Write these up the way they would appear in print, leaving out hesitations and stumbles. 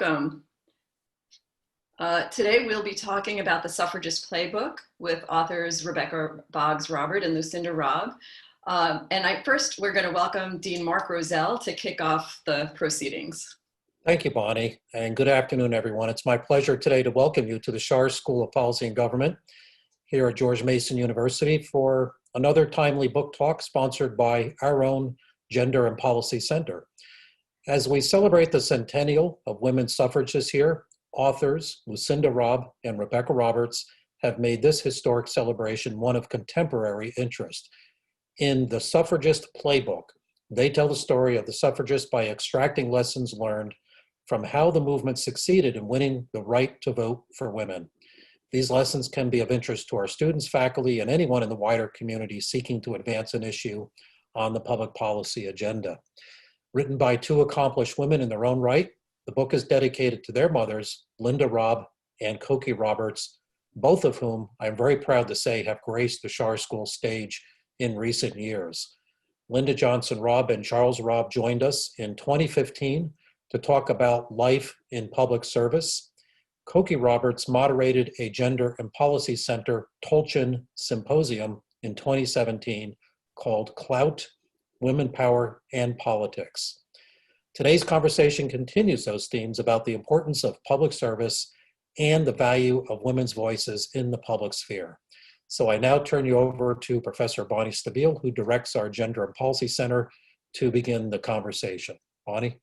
welcome. Today we'll be talking about the Suffragist Playbook with authors Rebecca Boggs-Robert and Lucinda Robb. First we're going to welcome Dean Mark Rozell to kick off the proceedings. Thank you, Bonnie, and good afternoon, everyone. It's my pleasure today to welcome you to the Schar School of Policy and Government here at George Mason University for another timely book talk sponsored by our own Gender and Policy Center. As we celebrate the centennial of women's suffrage this year, authors Lucinda Robb and Rebecca Roberts have made this historic celebration one of contemporary interest. In the Suffragist Playbook, they tell the story of the suffragists by extracting lessons learned from how the movement succeeded in winning the right to vote for women. These lessons can be of interest to our students, faculty, and anyone in the wider community seeking to advance an issue on the public policy agenda. Written by two accomplished women in their own right, the book is dedicated to their mothers, Linda Robb and Cokie Roberts, both of whom I'm very proud to say have graced the Schar School stage in recent years. Linda Johnson Robb and Charles Robb joined us in 2015 to talk about life in public service. Cokie Roberts moderated a Gender and Policy Center Tolchin Symposium in 2017 called Clout, Women Power, and Politics. Today's conversation continues those themes about the importance of public service and the value of women's voices in the public sphere. So I now turn you over to Professor Bonnie Stabile, who directs our Gender and Policy Center, to begin the conversation. Bonnie?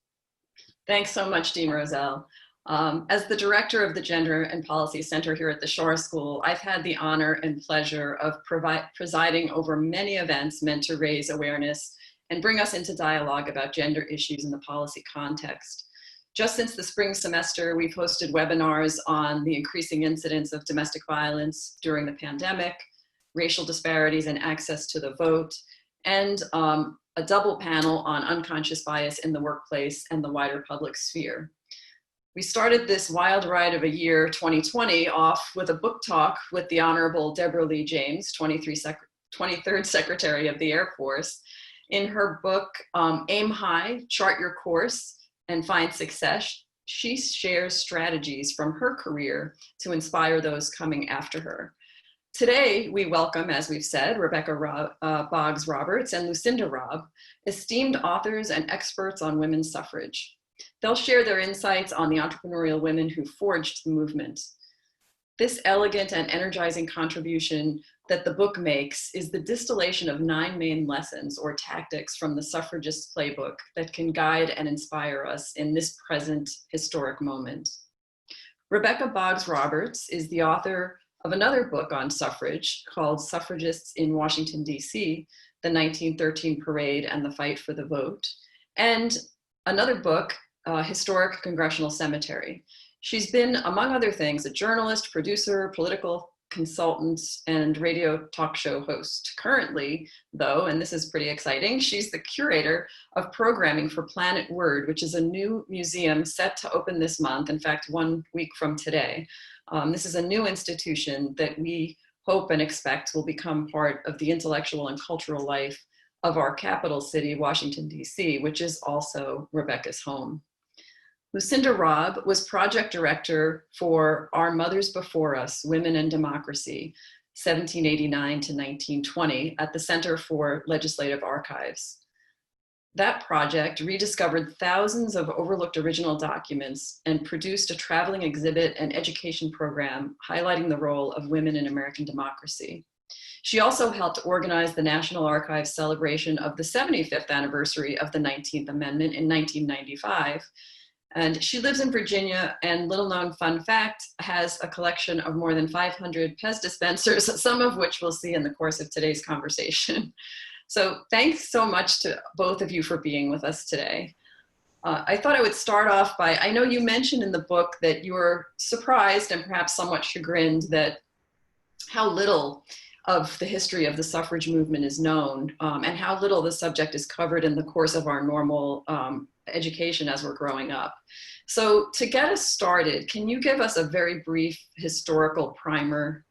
Thanks so much, Dean Rozell. As the director of the Gender and Policy Center here at the Schar School, I've had the honor and pleasure of presiding over many events meant to raise awareness and bring us into dialogue about gender issues in the policy context. Just since the spring semester, we've hosted webinars on the increasing incidence of domestic violence during the pandemic, racial disparities and access to the vote, and a double panel on unconscious bias in the workplace and the wider public sphere. We started this wild ride of a year, 2020, off with a book talk with the Honorable Deborah Lee James, 23rd Secretary of the Air Force. In her book, Aim High, Chart Your Course, and Find Success, she shares strategies from her career to inspire those coming after her. Today, we welcome, as we've said, Rebecca Boggs-Roberts and Lucinda Robb, esteemed authors and experts on women's suffrage. They'll share their insights on the entrepreneurial women who forged the movement. This elegant and energizing contribution that the book makes is the distillation of 9 main lessons or tactics from the Suffragist Playbook that can guide and inspire us in this present historic moment. Rebecca Boggs-Roberts is the author of another book on suffrage called Suffragists in Washington, D.C., The 1913 Parade and the Fight for the Vote, and another book, Historic Congressional Cemetery. She's been, among other things, a journalist, producer, political consultant, and radio talk show host. Currently, though, and this is pretty exciting, she's the curator of programming for Planet Word, which is a new museum set to open this month, in fact, 1 week from today. This is a new institution that we hope and expect will become part of the intellectual and cultural life of our capital city, Washington, D.C., which is also Rebecca's home. Lucinda Robb was project director for Our Mothers Before Us, Women and Democracy, 1789 to 1920 at the Center for Legislative Archives. That project rediscovered thousands of overlooked original documents and produced a traveling exhibit and education program highlighting the role of women in American democracy. She also helped organize the National Archives celebration of the 75th anniversary of the 19th Amendment in 1995. And she lives in Virginia, and little known fun fact, has a collection of more than 500 Pez dispensers, some of which we'll see in the course of today's conversation. So thanks so much to both of you for being with us today. I thought I would start off by, I know you mentioned in the book that you were surprised and perhaps somewhat chagrined that how little of the history of the suffrage movement is known and how little the subject is covered in the course of our normal education as we're growing up. So to get us started, can you give us a very brief historical primer?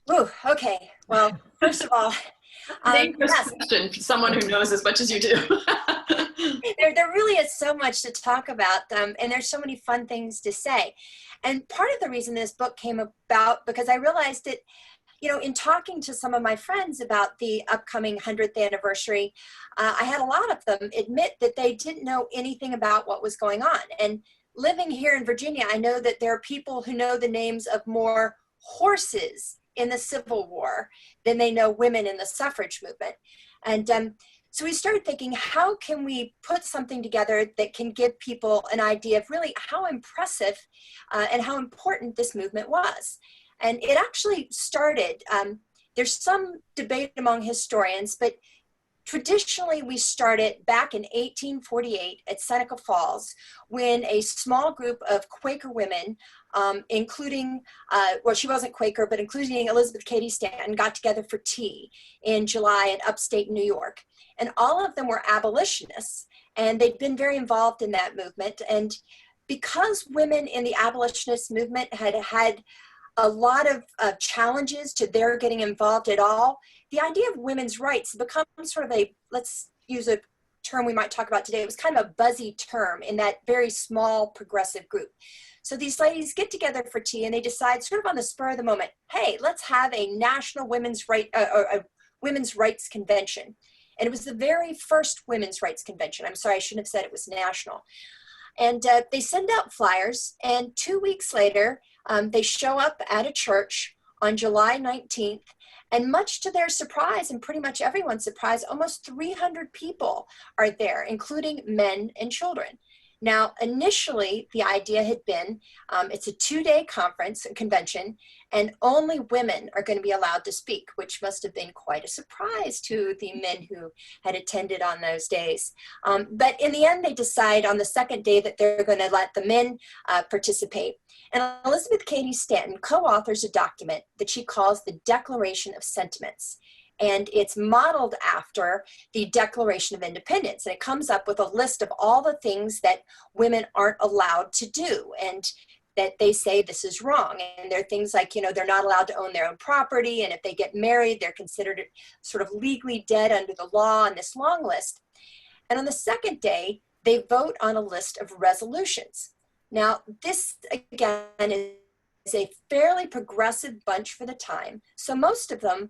Oh, okay. Well, first of all, Dangerous question for someone who knows as much as you do. There really is so much to talk about, and there's so many fun things to say. And part of the reason this book came about, because I realized that, in talking to some of my friends about the upcoming 100th anniversary, I had a lot of them admit that they didn't know anything about what was going on. And living here in Virginia, I know that there are people who know the names of more horses in the Civil War than they know women in the suffrage movement. And so we started thinking, how can we put something together that can give people an idea of really how impressive and how important this movement was. And it actually started, there's some debate among historians, but traditionally we started back in 1848 at Seneca Falls, when a small group of Quaker women, including, well, she wasn't Quaker, but including Elizabeth Cady Stanton, got together for tea in July in upstate New York. And all of them were abolitionists, and they'd been very involved in that movement. And because women in the abolitionist movement had had a lot of challenges to their getting involved at all, the idea of women's rights become sort of a, let's use a term we might talk about today, it was kind of a buzzy term in that very small progressive group. So these ladies get together for tea and they decide sort of on the spur of the moment, hey, let's have a national women's rights convention. And it was the very first women's rights convention. I'm sorry, I shouldn't have said it was national. And they send out flyers, and 2 weeks later, they show up at a church on July 19th, and much to their surprise, and pretty much everyone's surprise, almost 300 people are there, including men and children. Now, initially, the idea had been, it's a 2-day conference and convention, and only women are going to be allowed to speak, which must have been quite a surprise to the men who had attended on those days. But in the end, they decide on the second day that they're going to let the men participate. And Elizabeth Cady Stanton co-authors a document that she calls the Declaration of Sentiments. And it's modeled after the Declaration of Independence. And it comes up with a list of all the things that women aren't allowed to do, and that they say this is wrong. And there are things like, they're not allowed to own their own property. And if they get married, they're considered sort of legally dead under the law, and this long list. And on the second day, they vote on a list of resolutions. Now, this, again, is a fairly progressive bunch for the time. So most of them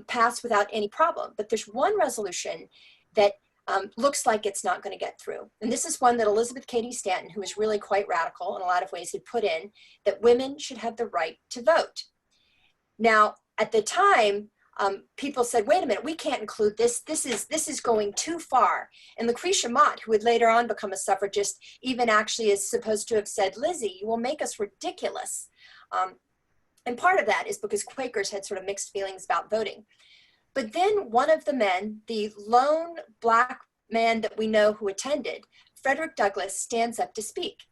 pass without any problem. But there's one resolution that looks like it's not going to get through. And this is one that Elizabeth Cady Stanton, who was really quite radical in a lot of ways, had put in, that women should have the right to vote. Now, at the time, people said, wait a minute, we can't include this. This is going too far. And Lucretia Mott, who would later on become a suffragist, even actually is supposed to have said, Lizzie, you will make us ridiculous. And part of that is because Quakers had sort of mixed feelings about voting. But then one of the men, the lone Black man that we know who attended, Frederick Douglass, stands up to speak.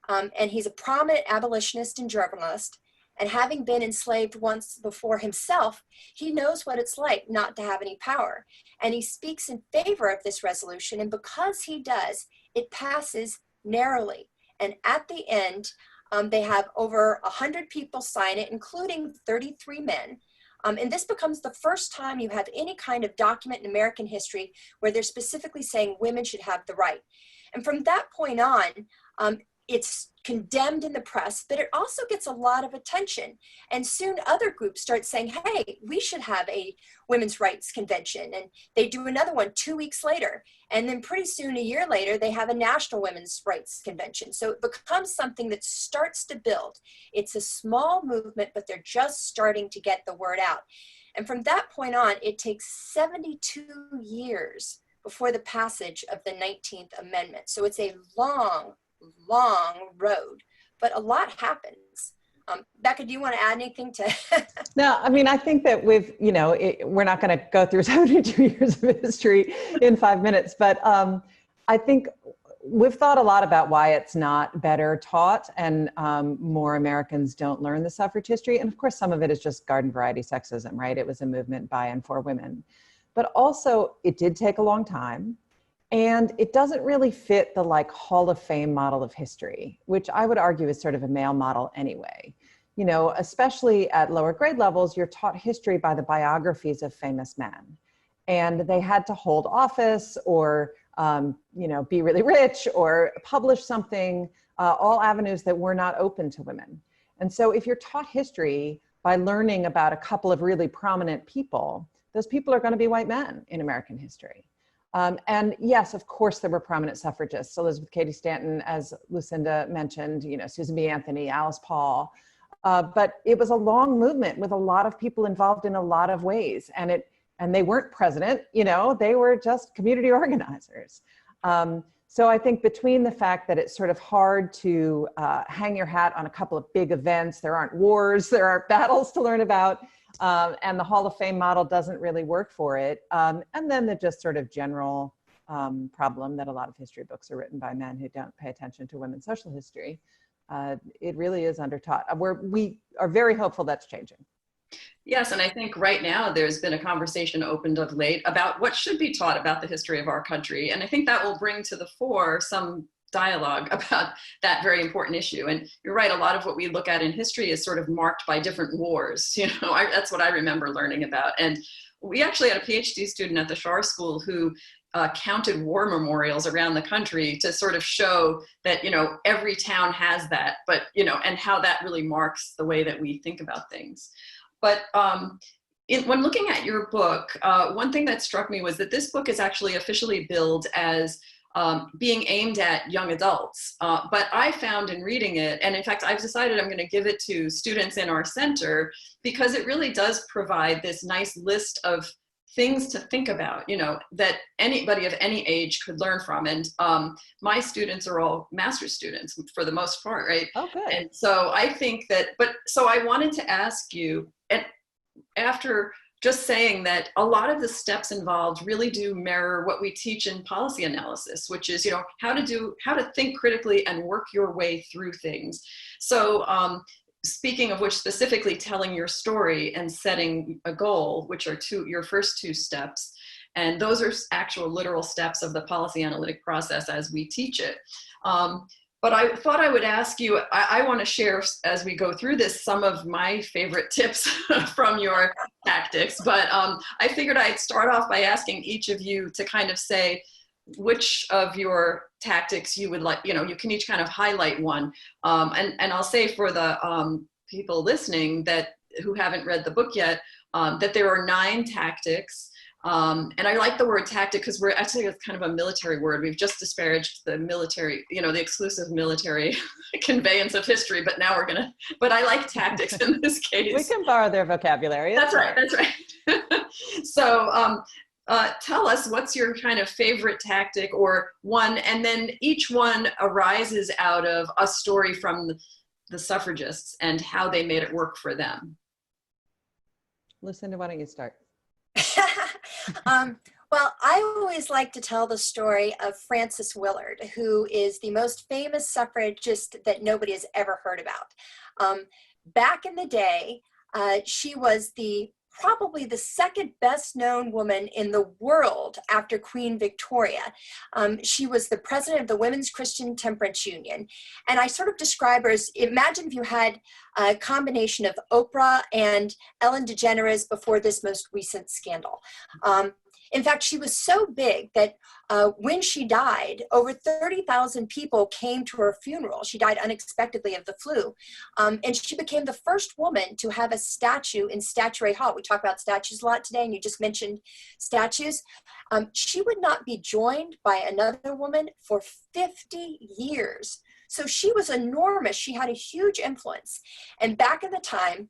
And he's a prominent abolitionist and journalist. And having been enslaved once before himself, he knows what it's like not to have any power. And he speaks in favor of this resolution. And because he does, it passes narrowly. And at the end, they have over 100 people sign it, including 33 men. And this becomes the first time you have any kind of document in American history where they're specifically saying women should have the right. And from that point on, it's condemned in the press, but it also gets a lot of attention. And soon other groups start saying, hey, we should have a women's rights convention. And they do another one 2 weeks later. And then pretty soon, a year later, they have a national women's rights convention. So it becomes something that starts to build. It's a small movement, but they're just starting to get the word out. And from that point on, it takes 72 years before the passage of the 19th Amendment. So it's a long road, but a lot happens. Becca, do you want to add anything to? No, I mean, I think that we're not going to go through 72 years of history in 5 minutes, but I think we've thought a lot about why it's not better taught and more Americans don't learn the suffrage history. And of course, some of it is just garden variety sexism, right? It was a movement by and for women, but also it did take a long time. And it doesn't really fit the Hall of Fame model of history, which I would argue is sort of a male model anyway. Especially at lower grade levels, you're taught history by the biographies of famous men. And they had to hold office or be really rich or publish something, all avenues that were not open to women. And so if you're taught history by learning about a couple of really prominent people, those people are going to be white men in American history. And yes, of course, there were prominent suffragists, Elizabeth Cady Stanton, as Lucinda mentioned, Susan B. Anthony, Alice Paul. But it was a long movement with a lot of people involved in a lot of ways. And they weren't president, they were just community organizers. So I think between the fact that it's sort of hard to hang your hat on a couple of big events, there aren't wars, there aren't battles to learn about, and the Hall of Fame model doesn't really work for it. And then the just sort of general problem that a lot of history books are written by men who don't pay attention to women's social history. It really is undertaught. We are very hopeful that's changing. Yes, and I think right now there's been a conversation opened of late about what should be taught about the history of our country. And I think that will bring to the fore some dialogue about that very important issue. And you're right, a lot of what we look at in history is sort of marked by different wars. That's what I remember learning about. And we actually had a PhD student at the Schar School who counted war memorials around the country to sort of show that, every town has that, but, and how that really marks the way that we think about things. But when looking at your book, one thing that struck me was that this book is actually officially billed as being aimed at young adults. But I found in reading it, and in fact, I've decided I'm going to give it to students in our center because it really does provide this nice list of things to think about, that anybody of any age could learn from. And my students are all master's students for the most part, right? Oh, good. And so I think that, so I wanted to ask you, and after just saying that a lot of the steps involved really do mirror what we teach in policy analysis, which is, how to think critically and work your way through things. So speaking of which, specifically telling your story and setting a goal, which are your first two steps. And those are actual literal steps of the policy analytic process as we teach it. But I thought I would ask you, I want to share as we go through this some of my favorite tips from your tactics. But I figured I'd start off by asking each of you to kind of say which of your tactics you would like, you can each kind of highlight one. And I'll say for the people listening who haven't read the book yet, that there are 9 tactics. And I like the word tactic because we're actually, it's kind of a military word. We've just disparaged the military, the exclusive military conveyance of history, but now but I like tactics in this case. We can borrow their vocabulary. That's right. So tell us what's your kind of favorite tactic or one, and then each one arises out of a story from the suffragists and how they made it work for them. Lucinda, why don't you start? Well, I always like to tell the story of Frances Willard, who is the most famous suffragist that nobody has ever heard about. Back in the day, she was probably the second best known woman in the world after Queen Victoria. She was the president of the Women's Christian Temperance Union. And I sort of describe her as, imagine if you had a combination of Oprah and Ellen DeGeneres before this most recent scandal. In fact, she was so big that when she died, over 30,000 people came to her funeral. She died unexpectedly of the flu. And she became the first woman to have a statue in Statuary Hall. We talk about statues a lot today, and you just mentioned statues. She would not be joined by another woman for 50 years. So she was enormous. She had a huge influence. And back in the time,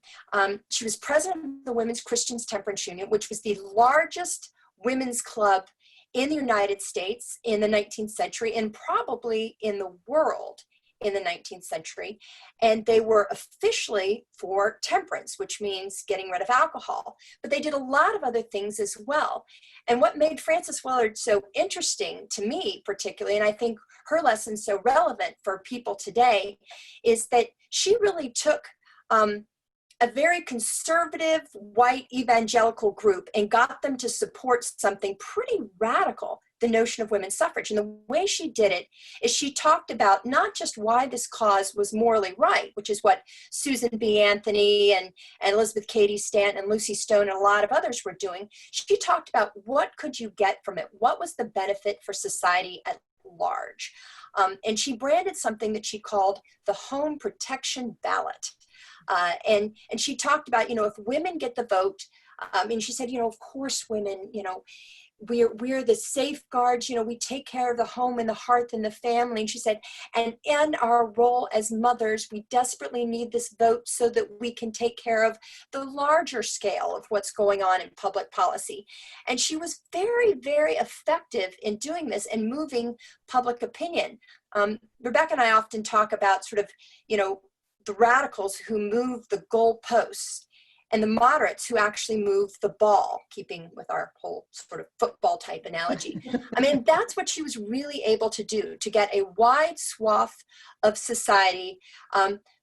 she was president of the Women's Christian Temperance Union, which was the largest women's club in the United States in the 19th century and probably in the world in the 19th century. And they were officially for temperance, which means getting rid of alcohol. But they did a lot of other things as well. And what made Frances Willard so interesting to me particularly, and I think her lesson so relevant for people today, is that she really took a very conservative white evangelical group and got them to support something pretty radical the notion of women's suffrage. And the way she did it is she talked about not just why this cause was morally right, which is what Susan B. Anthony and Elizabeth Cady Stanton and Lucy Stone and a lot of others were doing. She talked about what could you get from it? What was the benefit for society at large? And she branded something that she called the home protection ballot. And she talked about, if women get the vote, and she said, of course women, we're the safeguards, we take care of the home and the hearth and the family. And she said, and in our role as mothers, we desperately need this vote so that we can take care of the larger scale of what's going on in public policy. And she was very, very effective in doing this and moving public opinion. Rebecca and I often talk about sort of, the radicals who move the goalposts and the moderates who actually move the ball, keeping with our whole sort of football type analogy. I mean, that's what she was really able to do, to get a wide swath of society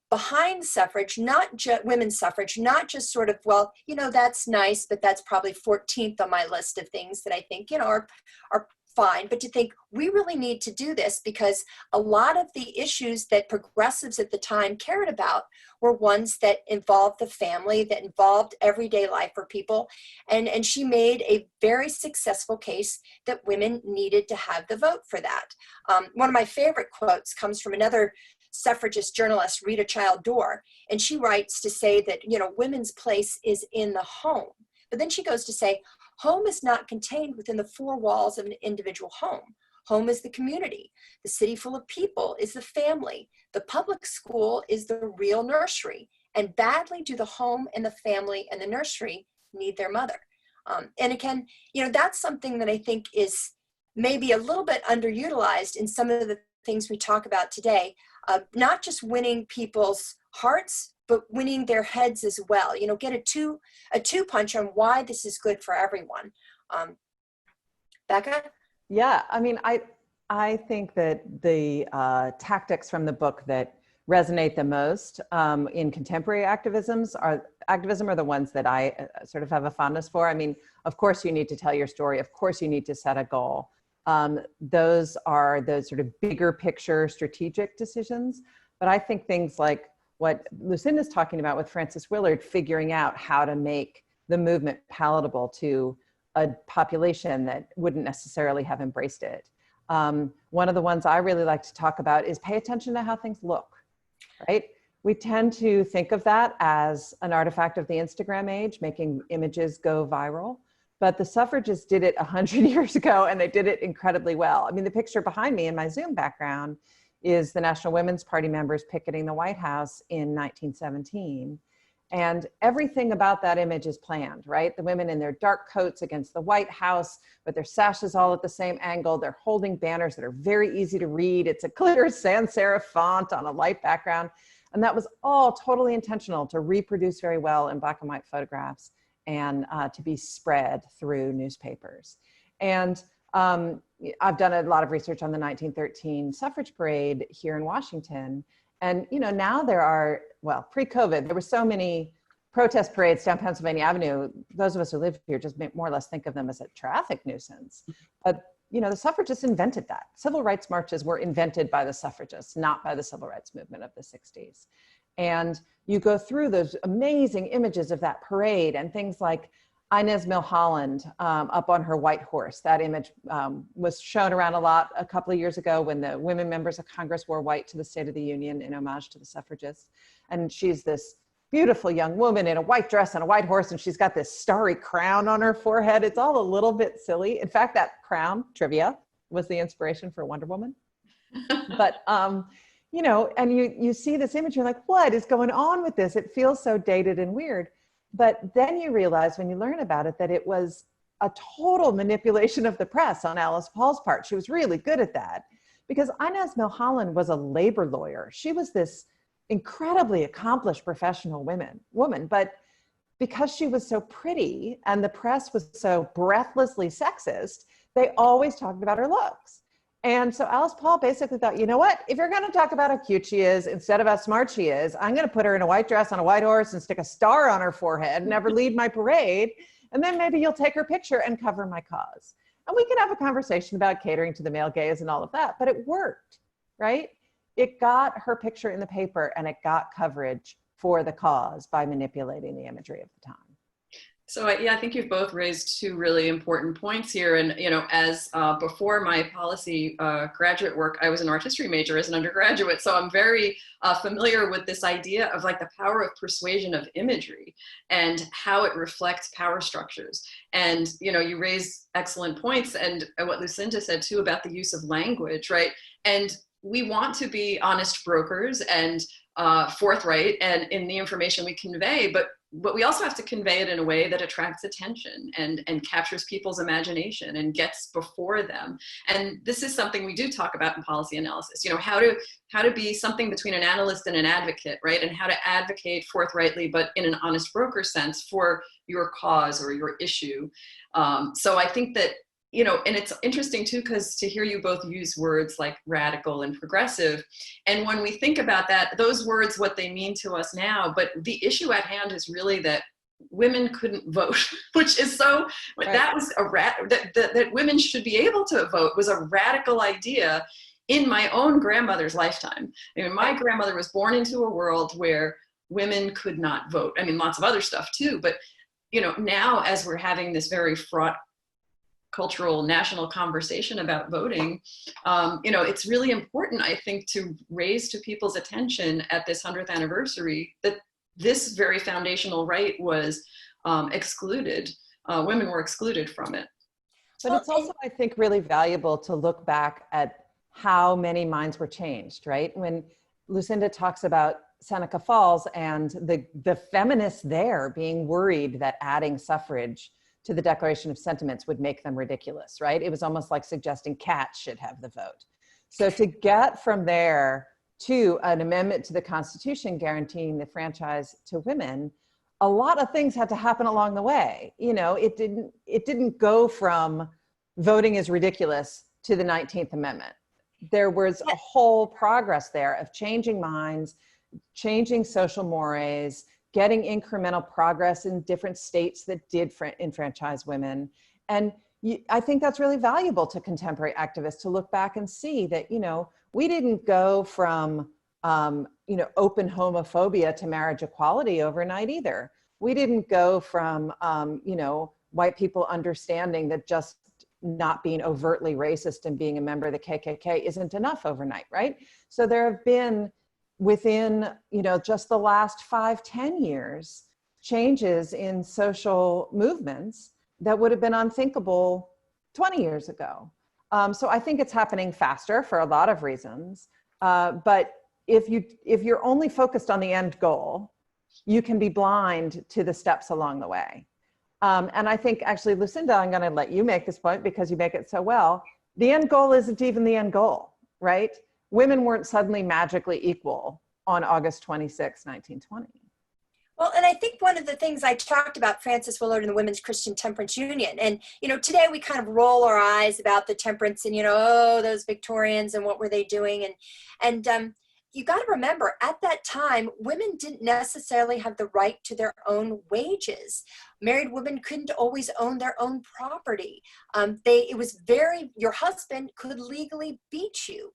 behind suffrage, not just women's suffrage, not just sort of, well, that's nice, but that's probably 14th on my list of things that I think, are fine, but to think we really need to do this because a lot of the issues that progressives at the time cared about were ones that involved the family, that involved everyday life for people. And she made a very successful case that women needed to have the vote for that. One of my favorite quotes comes from another suffragist journalist, Rita Child Dorr, and she writes to say that, women's place is in the home. But then she goes to say, home is not contained within the four walls of an individual home. Home is the community. The city full of people is the family. The public school is the real nursery. And badly do the home and the family and the nursery need their mother. And again, that's something that I think is maybe a little bit underutilized in some of the things we talk about today. Not just winning people's hearts, but winning their heads as well. Get a two punch on why this is good for everyone. Becca? Yeah, I mean, I think that the tactics from the book that resonate the most in contemporary activism are the ones that I sort of have a fondness for. I mean, of course you need to tell your story. Of course you need to set a goal. Those are the sort of bigger picture strategic decisions. But I think things like what Lucinda's talking about with Frances Willard, figuring out how to make the movement palatable to a population that wouldn't necessarily have embraced it. One of the ones I really like to talk about is pay attention to how things look, right? We tend to think of that as an artifact of the Instagram age, making images go viral. But the suffragists did it 100 years ago, and they did it incredibly well. I mean, the picture behind me in my Zoom background is the National Women's Party members picketing the White House in 1917. And everything about that image is planned, right? The women in their dark coats against the White House, with their sashes all at the same angle. They're holding banners that are very easy to read. It's a clear sans serif font on a light background. And that was all totally intentional to reproduce very well in black and white photographs and to be spread through newspapers. And I've done a lot of research on the 1913 suffrage parade here in Washington. And, now there are, well, pre-COVID, there were so many protest parades down Pennsylvania Avenue. Those of us who live here just more or less think of them as a traffic nuisance. But, the suffragists invented that. Civil rights marches were invented by the suffragists, not by the civil rights movement of the 60s. And you go through those amazing images of that parade and things like Inez Milholland up on her white horse. That image was shown around a lot a couple of years ago when the women members of Congress wore white to the State of the Union in homage to the suffragists. And she's this beautiful young woman in a white dress and a white horse, and she's got this starry crown on her forehead. It's all a little bit silly. In fact, that crown, trivia, was the inspiration for Wonder Woman. But, and you see this image, you're like, what is going on with this? It feels so dated and weird. But then you realize when you learn about it that it was a total manipulation of the press on Alice Paul's part. She was really good at that because Inez Milholland was a labor lawyer. She was this incredibly accomplished professional woman, but because she was so pretty and the press was so breathlessly sexist, they always talked about her looks. And so Alice Paul basically thought, you know what, if you're going to talk about how cute she is instead of how smart she is, I'm going to put her in a white dress on a white horse and stick a star on her forehead and never lead my parade. And then maybe you'll take her picture and cover my cause. And we could have a conversation about catering to the male gaze and all of that, but it worked, right? It got her picture in the paper and it got coverage for the cause by manipulating the imagery of the time. So yeah, I think you've both raised two really important points here. And, you know, as before my policy graduate work, I was an art history major as an undergraduate. So I'm very familiar with this idea of like the power of persuasion of imagery and how it reflects power structures. And, you know, you raise excellent points, and what Lucinda said too about the use of language, right? And we want to be honest brokers and forthright and in the information we convey, but we also have to convey it in a way that attracts attention and captures people's imagination and gets before them. And this is something we do talk about in policy analysis, you know, how to be something between an analyst and an advocate, right? And how to advocate forthrightly, but in an honest broker sense for your cause or your issue. So I think that, you know, and it's interesting too, because to hear you both use words like radical and progressive, and when we think about that, those words, what they mean to us now, but the issue at hand is really that women couldn't vote, which is so, right. That was that women should be able to vote was a radical idea in my own grandmother's lifetime. I mean, my grandmother was born into a world where women could not vote. I mean, lots of other stuff too, but, you know, now as we're having this very fraught cultural national conversation about voting, you know, it's really important, I think, to raise to people's attention at this 100th anniversary that this very foundational right was excluded. Women were excluded from it. But it's also, I think, really valuable to look back at how many minds were changed, right? When Lucinda talks about Seneca Falls and the feminists there being worried that adding suffrage to the Declaration of Sentiments would make them ridiculous, right? It was almost like suggesting cats should have the vote. So to get from there to an amendment to the Constitution guaranteeing the franchise to women, a lot of things had to happen along the way. You know, it didn't go from voting is ridiculous to the 19th Amendment. There was a whole progress there of changing minds, changing social mores, getting incremental progress in different states that did enfranchise women. And I think that's really valuable to contemporary activists to look back and see that, you know, we didn't go from, you know, open homophobia to marriage equality overnight either. We didn't go from, you know, white people understanding that just not being overtly racist and being a member of the KKK isn't enough overnight, right? So there have been, within, you know, just the last 5-10 years, changes in social movements that would have been unthinkable 20 years ago. So I think it's happening faster for a lot of reasons. But if you're only focused on the end goal, you can be blind to the steps along the way. And I think actually, Lucinda, I'm going to let you make this point because you make it so well. The end goal isn't even the end goal, right? Women weren't suddenly magically equal on August 26, 1920. Well, and I think one of the things I talked about Frances Willard and the Women's Christian Temperance Union, and, you know, today we kind of roll our eyes about the temperance and, you know, oh, those Victorians and what were they doing? And you got to remember, at that time, women didn't necessarily have the right to their own wages. Married women couldn't always own their own property. It was your husband could legally beat you.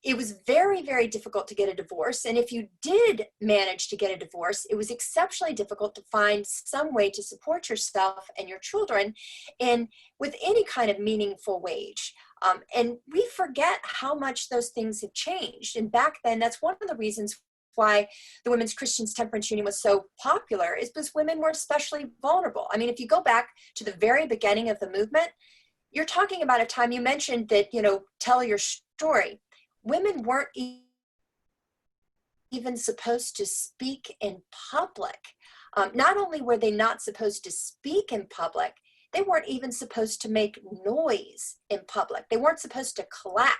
It was very, very difficult to get a divorce. And if you did manage to get a divorce, it was exceptionally difficult to find some way to support yourself and your children with any kind of meaningful wage. And we forget how much those things have changed. And back then, that's one of the reasons why the Women's Christian Temperance Union was so popular, is because women were especially vulnerable. I mean, if you go back to the very beginning of the movement, you're talking about a time you mentioned that, you know, tell your story. Women weren't even supposed to speak in public. Not only were they not supposed to speak in public, they weren't even supposed to make noise in public. They weren't supposed to clap.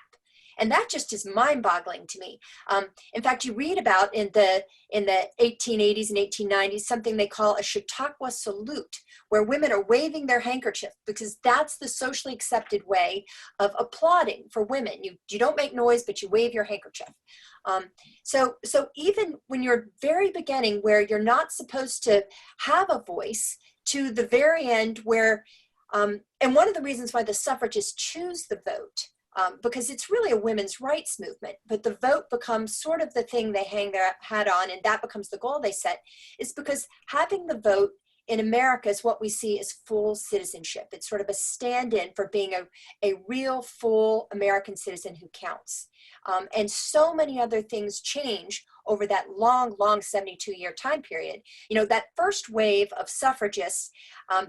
And that just is mind-boggling to me. In fact, you read about in the 1880s and 1890s, something they call a Chautauqua salute, where women are waving their handkerchief because that's the socially accepted way of applauding for women. You don't make noise, but you wave your handkerchief. So even when you're very beginning where you're not supposed to have a voice, to the very end where And one of the reasons why the suffragists choose the vote, because it's really a women's rights movement, but the vote becomes sort of the thing they hang their hat on, and that becomes the goal they set, is because having the vote in America is what we see as full citizenship. It's sort of a stand-in for being a real full American citizen who counts. And so many other things change over that long, long 72-year time period. You know, that first wave of suffragists,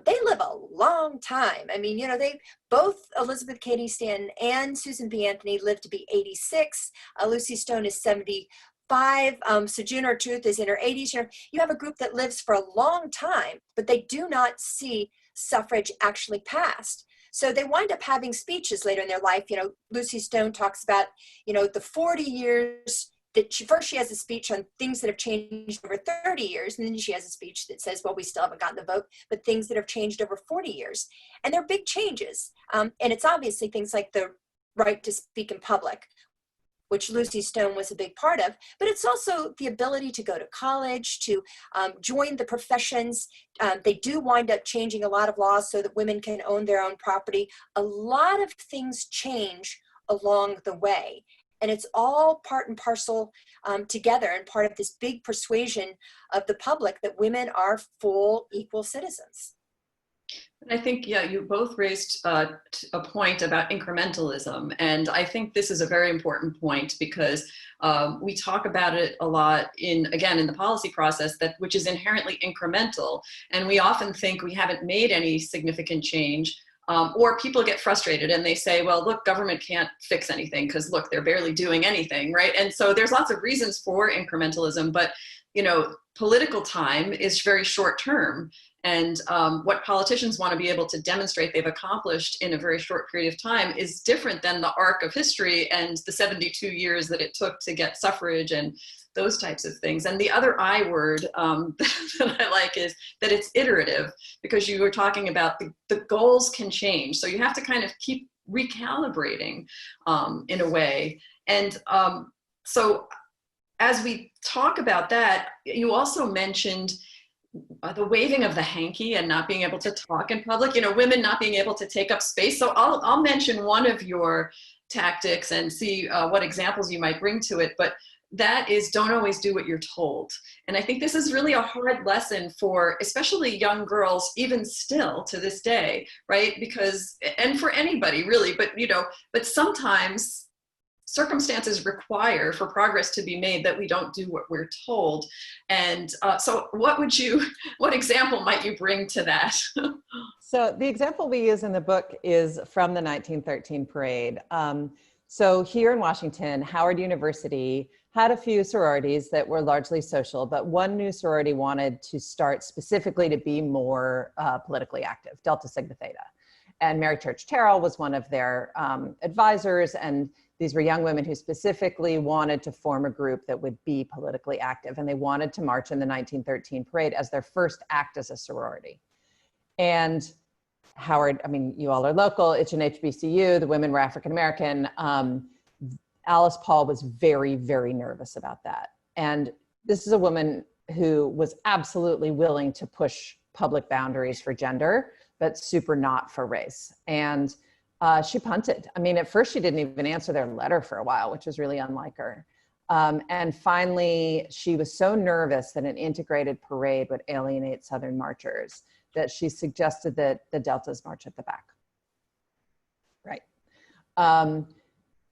they live a long time. I mean, you know, both Elizabeth Cady Stanton and Susan B. Anthony lived to be 86. Lucy Stone is 75. Sojourner Truth is in her 80s. You have a group that lives for a long time, but they do not see suffrage actually passed. So they wind up having speeches later in their life. You know, Lucy Stone talks about, you know, the 40 years that she has a speech on things that have changed over 30 years. And then she has a speech that says, well, we still haven't gotten the vote, but things that have changed over 40 years. And they're big changes. And it's obviously things like the right to speak in public, which Lucy Stone was a big part of, but it's also the ability to go to college, to join the professions. They do wind up changing a lot of laws so that women can own their own property. A lot of things change along the way, and it's all part and parcel together and part of this big persuasion of the public that women are full, equal citizens. I think, yeah, you both raised a point about incrementalism. And I think this is a very important point because we talk about it a lot in the policy process, which is inherently incremental. And we often think we haven't made any significant change, or people get frustrated and they say, well, look, government can't fix anything because look, they're barely doing anything, right? And so there's lots of reasons for incrementalism, but you know, political time is very short term. And what politicians want to be able to demonstrate they've accomplished in a very short period of time is different than the arc of history and the 72 years that it took to get suffrage and those types of things. And the other I word that I like is that it's iterative, because you were talking about the goals can change. So you have to kind of keep recalibrating in a way. And so as we talk about that, you also mentioned the waving of the hanky and not being able to talk in public, you know, women not being able to take up space. So I'll mention one of your tactics and see what examples you might bring to it, but that is don't always do what you're told. And I think this is really a hard lesson for especially young girls, even still to this day, right? Because, and for anybody really, but you know, but sometimes circumstances require for progress to be made that we don't do what we're told. And so what example might you bring to that? So the example we use in the book is from the 1913 parade. So here in Washington, Howard University had a few sororities that were largely social, but one new sorority wanted to start specifically to be more politically active, Delta Sigma Theta. And Mary Church Terrell was one of their advisors, and these were young women who specifically wanted to form a group that would be politically active, and they wanted to march in the 1913 parade as their first act as a sorority. And Howard, I mean, you all are local, it's an HBCU, the women were African-American. Alice Paul was very, very nervous about that. And this is a woman who was absolutely willing to push public boundaries for gender, but super not for race. And she punted. I mean, at first she didn't even answer their letter for a while, which was really unlike her. And finally, she was so nervous that an integrated parade would alienate Southern marchers that she suggested that the Deltas march at the back. Right.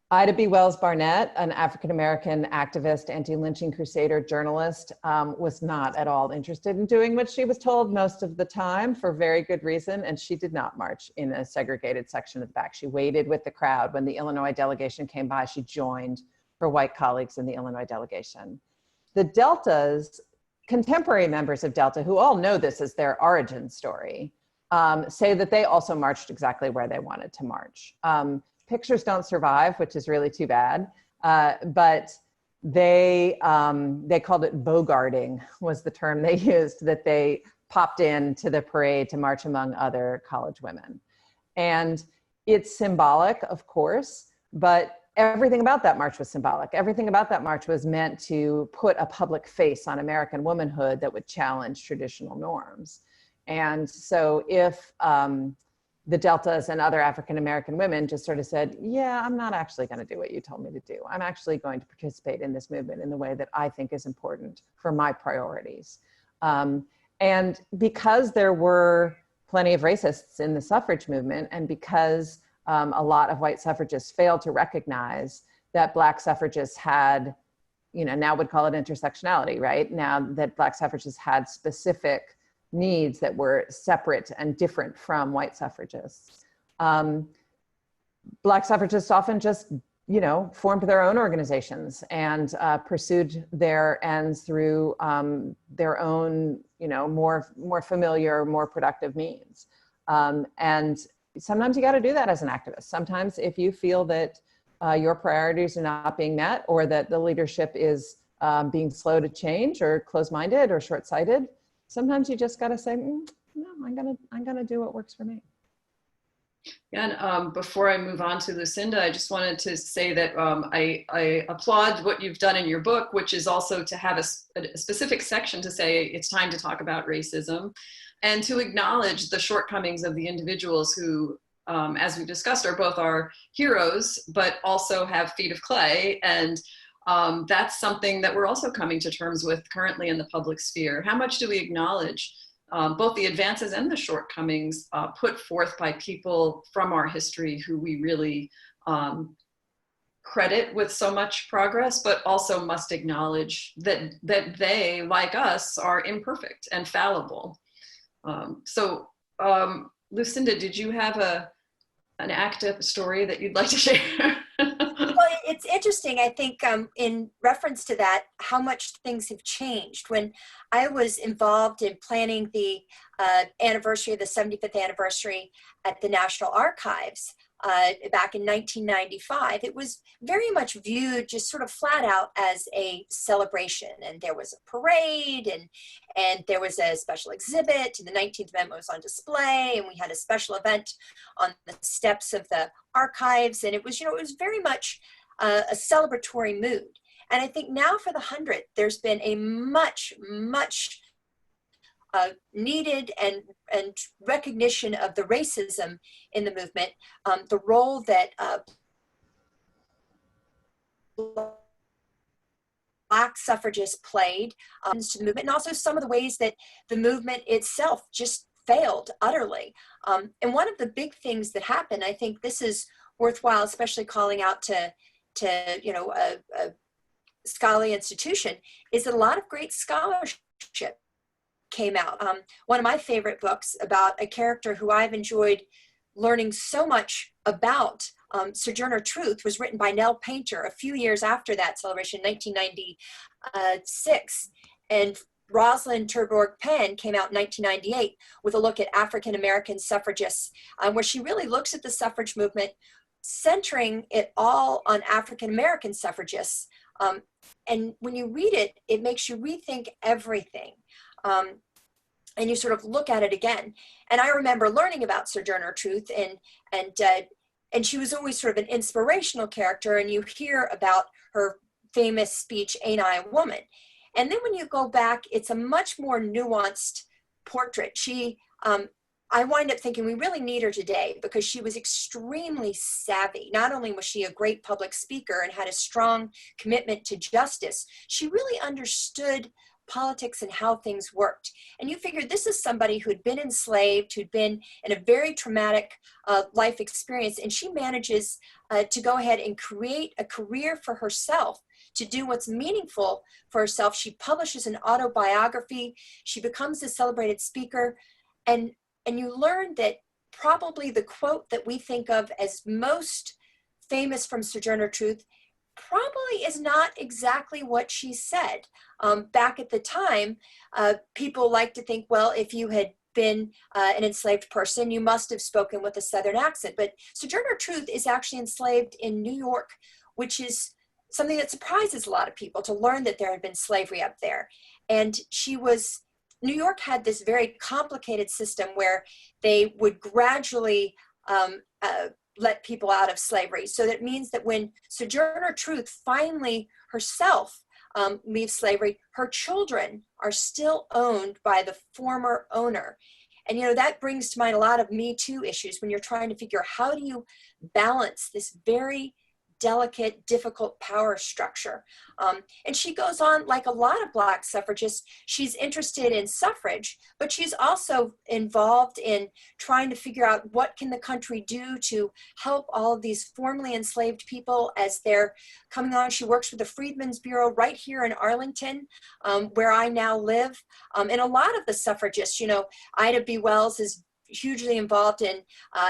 Ida B. Wells Barnett, an African-American activist, anti-lynching crusader, journalist, was not at all interested in doing what she was told most of the time for very good reason, and she did not march in a segregated section of the back. She waited with the crowd. When the Illinois delegation came by, she joined her white colleagues in the Illinois delegation. The Deltas, contemporary members of Delta, who all know this as their origin story, say that they also marched exactly where they wanted to march. Pictures don't survive, which is really too bad. But they called it bogarting, was the term they used, that they popped into the parade to march among other college women. And it's symbolic, of course, but everything about that march was symbolic. Everything about that march was meant to put a public face on American womanhood that would challenge traditional norms. And so if, the Deltas and other African American women just sort of said, yeah, I'm not actually going to do what you told me to do. I'm actually going to participate in this movement in the way that I think is important for my priorities. And because there were plenty of racists in the suffrage movement, and because a lot of white suffragists failed to recognize that Black suffragists had, now would call it intersectionality, right? Now that Black suffragists had specific needs that were separate and different from white suffragists. Black suffragists often just, formed their own organizations and pursued their ends through their own, more familiar, more productive means. And sometimes you got to do that as an activist. Sometimes if you feel that your priorities are not being met, or that the leadership is being slow to change or closed-minded or short-sighted, sometimes you just got to say, no, I'm gonna do what works for me. Yeah, and before I move on to Lucinda, I just wanted to say that I applaud what you've done in your book, which is also to have a specific section to say it's time to talk about racism, and to acknowledge the shortcomings of the individuals who, as we've discussed, are both our heroes, but also have feet of clay. And that's something that we're also coming to terms with currently in the public sphere. How much do we acknowledge both the advances and the shortcomings put forth by people from our history who we really credit with so much progress, but also must acknowledge that they, like us, are imperfect and fallible. So Lucinda, did you have an active story that you'd like to share? Well, it's interesting, I think, in reference to that, how much things have changed. When I was involved in planning the anniversary, the 75th anniversary at the National Archives back in 1995, it was very much viewed just sort of flat out as a celebration. And there was a parade, and there was a special exhibit, and the 19th Amendment was on display, and we had a special event on the steps of the archives. And it was, it was very much a celebratory mood. And I think now for the 100th, there's been a much needed and recognition of the racism in the movement, the role that Black suffragists played to the movement, and also some of the ways that the movement itself just failed utterly. And one of the big things that happened, I think this is worthwhile, especially calling out to a scholarly institution, is that a lot of great scholarship came out. One of my favorite books about a character who I've enjoyed learning so much about, Sojourner Truth, was written by Nell Painter a few years after that celebration, 1996. And Rosalind Terborg Penn came out in 1998 with a look at African American suffragists, where she really looks at the suffrage movement, centering it all on African American suffragists. And when you read it, it makes you rethink everything. And you sort of look at it again. And I remember learning about Sojourner Truth, and she was always sort of an inspirational character, and you hear about her famous speech, "Ain't I a Woman?" And then when you go back, it's a much more nuanced portrait. I wind up thinking we really need her today because she was extremely savvy. Not only was she a great public speaker and had a strong commitment to justice, she really understood politics and how things worked. And you figured this is somebody who'd been enslaved, who'd been in a very traumatic life experience, and she manages to go ahead and create a career for herself, to do what's meaningful for herself. She publishes an autobiography, she becomes a celebrated speaker, and you learn that probably the quote that we think of as most famous from Sojourner Truth probably is not exactly what she said. Back at the time, people like to think, well, if you had been an enslaved person, you must have spoken with a Southern accent. But Sojourner Truth is actually enslaved in New York, which is something that surprises a lot of people, to learn that there had been slavery up there. And New York had this very complicated system where they would gradually let people out of slavery. So that means that when Sojourner Truth finally herself leaves slavery, her children are still owned by the former owner. And, you know, that brings to mind a lot of Me Too issues when you're trying to figure out how do you balance this very delicate, difficult power structure. And she goes on, like a lot of Black suffragists, she's interested in suffrage, but she's also involved in trying to figure out what can the country do to help all of these formerly enslaved people as they're coming on. She works with the Freedmen's Bureau right here in Arlington, where I now live. And a lot of the suffragists, you know, Ida B. Wells is hugely involved in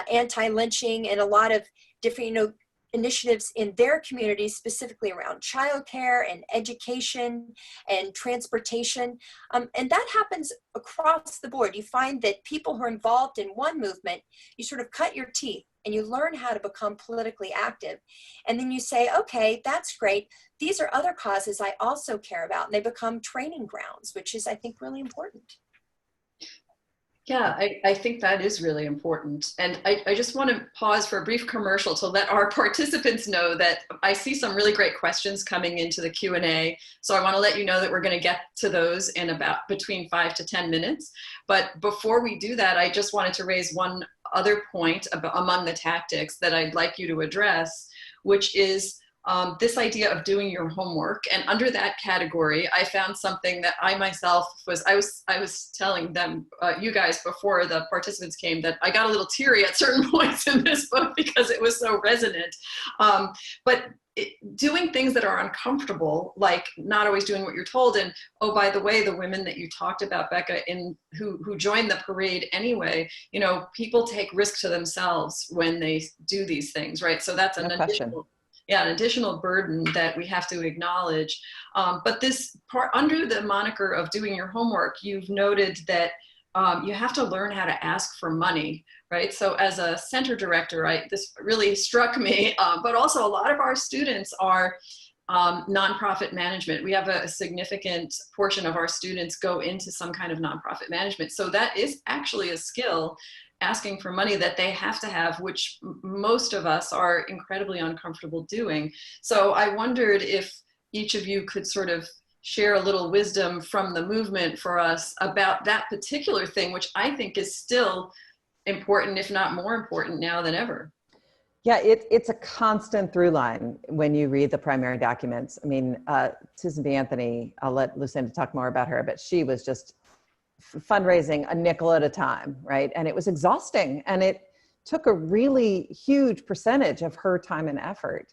anti-lynching and a lot of different, you know, initiatives in their communities, specifically around childcare and education and transportation. And that happens across the board. You find that people who are involved in one movement, you sort of cut your teeth and you learn how to become politically active. And then you say, okay, that's great. These are other causes I also care about. And they become training grounds, which is, I think, really important. Yeah, I think that is really important. And I just want to pause for a brief commercial to let our participants know that I see some really great questions coming into the Q&A. So I want to let you know that we're going to get to those in about between 5 to 10 minutes. But before we do that, I just wanted to raise one other point among the tactics that I'd like you to address, which is this idea of doing your homework. And under that category, I found something that I myself I was telling them, you guys, before the participants came, that I got a little teary at certain points in this book because it was so resonant. But doing things that are uncomfortable, like not always doing what you're told. And oh, by the way, the women that you talked about, Becca, who joined the parade anyway, you know, people take risk to themselves when they do these things, right? So that's an additional burden that we have to acknowledge. But this part, under the moniker of doing your homework, you've noted that you have to learn how to ask for money, right? So as a center director, this really struck me, but also a lot of our students are nonprofit management. We have a significant portion of our students go into some kind of nonprofit management. So that is actually a skill, asking for money, that they have to have, which most of us are incredibly uncomfortable doing. So I wondered if each of you could sort of share a little wisdom from the movement for us about that particular thing, which I think is still important, if not more important now than ever. Yeah, it's a constant through line when you read the primary documents. I mean, Susan B. Anthony, I'll let Lucinda talk more about her, but she was just fundraising a nickel at a time, right? And it was exhausting, and it took a really huge percentage of her time and effort.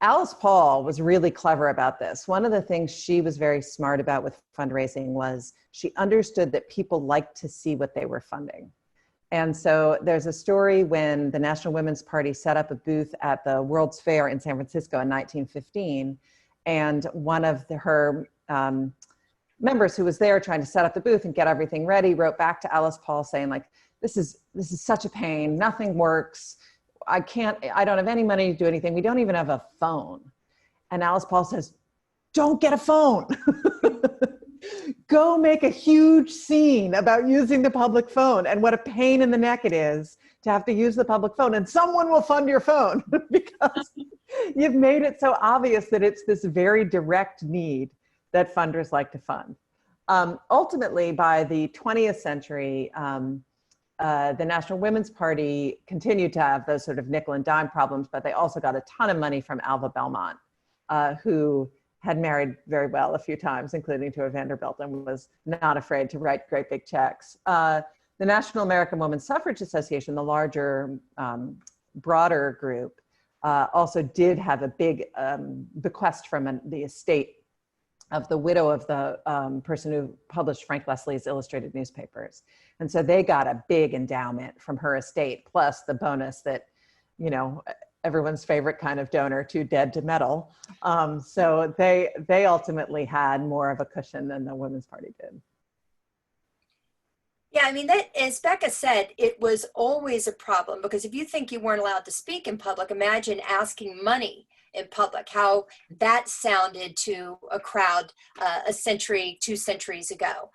Alice Paul was really clever about this. One of the things she was very smart about with fundraising was she understood that people liked to see what they were funding. And so there's a story when the National Women's Party set up a booth at the World's Fair in San Francisco in 1915, and one of her members who was there trying to set up the booth and get everything ready wrote back to Alice Paul saying, like, this is such a pain, nothing works, I don't have any money to do anything, we don't even have a phone. And Alice Paul says, don't get a phone. Go make a huge scene about using the public phone and what a pain in the neck it is to have to use the public phone, and someone will fund your phone because you've made it so obvious that it's this very direct need that funders like to fund. Ultimately, by the 20th century, the National Women's Party continued to have those sort of nickel and dime problems, but they also got a ton of money from Alva Belmont, who had married very well a few times, including to a Vanderbilt, and was not afraid to write great big checks. The National American Women's Suffrage Association, the larger, broader group, also did have a big bequest from the estate of the widow of the person who published Frank Leslie's illustrated newspapers. And so they got a big endowment from her estate, plus the bonus that, you know, everyone's favorite kind of donor, too dead to meddle. So they ultimately had more of a cushion than the Women's Party did. Yeah, I mean, that, as Becca said, it was always a problem, because if you think you weren't allowed to speak in public, imagine asking money in public, how that sounded to a crowd a century, 2 centuries ago.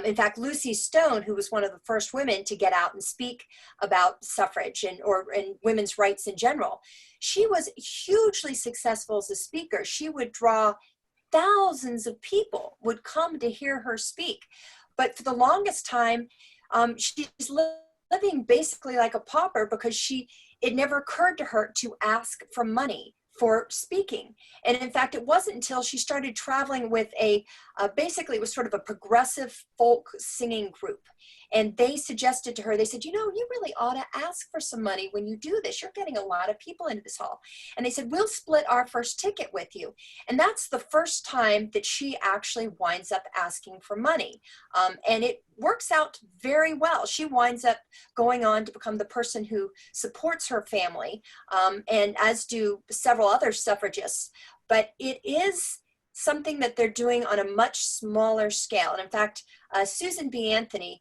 In fact, Lucy Stone, who was one of the first women to get out and speak about suffrage and women's rights in general, she was hugely successful as a speaker. She would draw thousands of people would come to hear her speak. But for the longest time, she's living basically like a pauper because it never occurred to her to ask for money for speaking. And in fact, it wasn't until she started traveling with basically it was sort of a progressive folk singing group. And they suggested to her, they said, you really ought to ask for some money when you do this. You're getting a lot of people into this hall. And they said, we'll split our first ticket with you. And that's the first time that she actually winds up asking for money. And it works out very well. She winds up going on to become the person who supports her family, and as do several other suffragists. But it is something that they're doing on a much smaller scale. And in fact, Susan B. Anthony,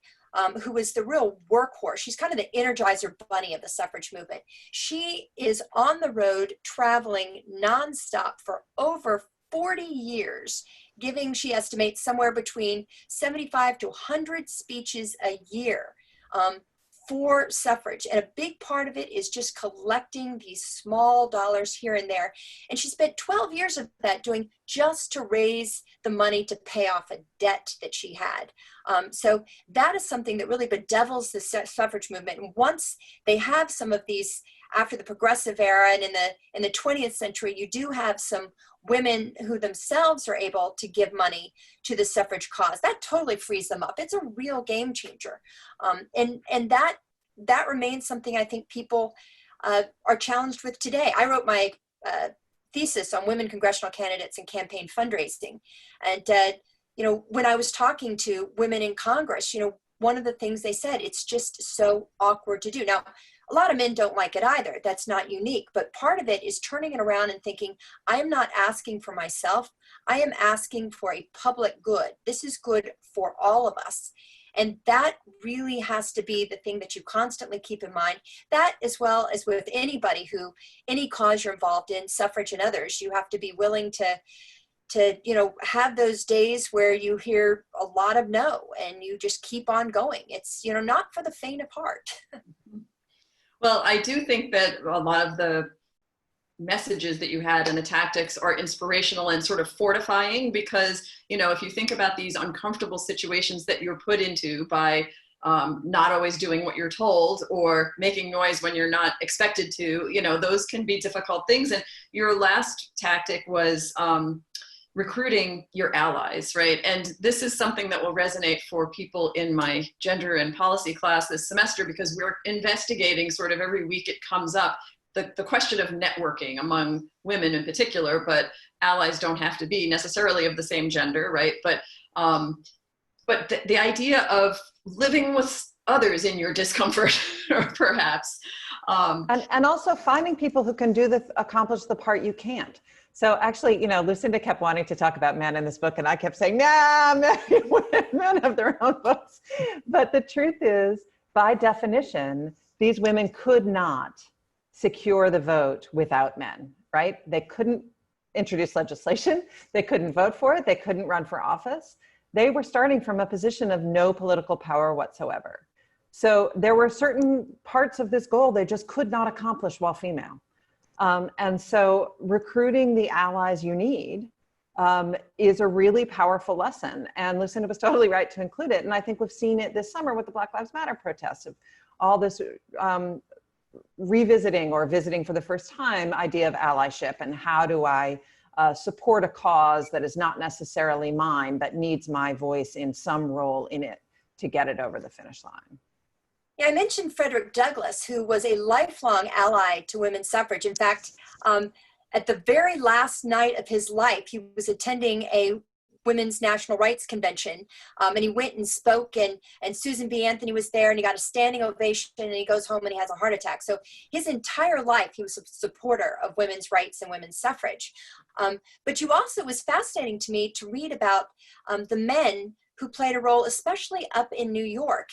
who was the real workhorse, she's kind of the Energizer Bunny of the suffrage movement. She is on the road traveling nonstop for over 40 years, giving, she estimates, somewhere between 75 to 100 speeches a year for suffrage. And a big part of it is just collecting these small dollars here and there. And she spent 12 years of that doing just to raise the money to pay off a debt that she had. So that is something that really bedevils the suffrage movement. And once they have some of these, after the progressive era and in the 20th century, you do have some women who themselves are able to give money to the suffrage cause. That totally frees them up. It's a real game changer. And that remains something I think people are challenged with today. I wrote my thesis on women congressional candidates and campaign fundraising. And, when I was talking to women in Congress, one of the things they said, it's just so awkward to do. Now, a lot of men don't like it either. That's not unique. But part of it is turning it around and thinking, I am not asking for myself. I am asking for a public good. This is good for all of us. And that really has to be the thing that you constantly keep in mind. That, as well as with anybody any cause you're involved in, suffrage and others, you have to be willing to have those days where you hear a lot of no and you just keep on going. It's, not for the faint of heart. Well, I do think that a lot of the messages that you had and the tactics are inspirational and sort of fortifying because, if you think about these uncomfortable situations that you're put into by not always doing what you're told or making noise when you're not expected to, those can be difficult things. And your last tactic was recruiting your allies, right? And this is something that will resonate for people in my gender and policy class this semester because we're investigating sort of every week it comes up, the question of networking among women in particular, but allies don't have to be necessarily of the same gender, right? But the idea of living with others in your discomfort, perhaps. And also finding people who can accomplish the part you can't. So actually, Lucinda kept wanting to talk about men in this book, and I kept saying, nah, men have their own books. But the truth is, by definition, these women could not secure the vote without men, right? They couldn't introduce legislation. They couldn't vote for it. They couldn't run for office. They were starting from a position of no political power whatsoever. So there were certain parts of this goal they just could not accomplish while female. And so recruiting the allies you need is a really powerful lesson. And Lucinda was totally right to include it. And I think we've seen it this summer with the Black Lives Matter protests of all this revisiting or visiting for the first time idea of allyship and how do I support a cause that is not necessarily mine, but needs my voice in some role in it to get it over the finish line. Yeah, I mentioned Frederick Douglass, who was a lifelong ally to women's suffrage. In fact, at the very last night of his life, he was attending a Women's National Rights Convention, and he went and spoke, and Susan B. Anthony was there, and he got a standing ovation, and he goes home and he has a heart attack. So his entire life, he was a supporter of women's rights and women's suffrage. But it was fascinating to me to read about the men who played a role, especially up in New York,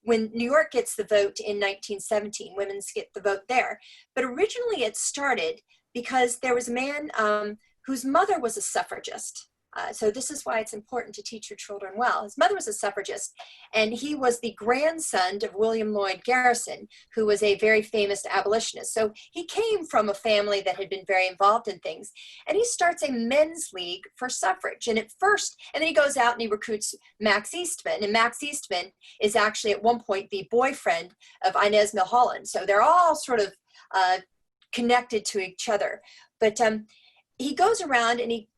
when New York gets the vote in 1917, women get the vote there. But originally it started because there was a man whose mother was a suffragist. So this is why it's important to teach your children well. His mother was a suffragist, and he was the grandson of William Lloyd Garrison, who was a very famous abolitionist. So he came from a family that had been very involved in things, and he starts a men's league for suffrage. And then he goes out and he recruits Max Eastman, and Max Eastman is actually at one point the boyfriend of Inez Milholland. So they're all sort of connected to each other. But he goes around and he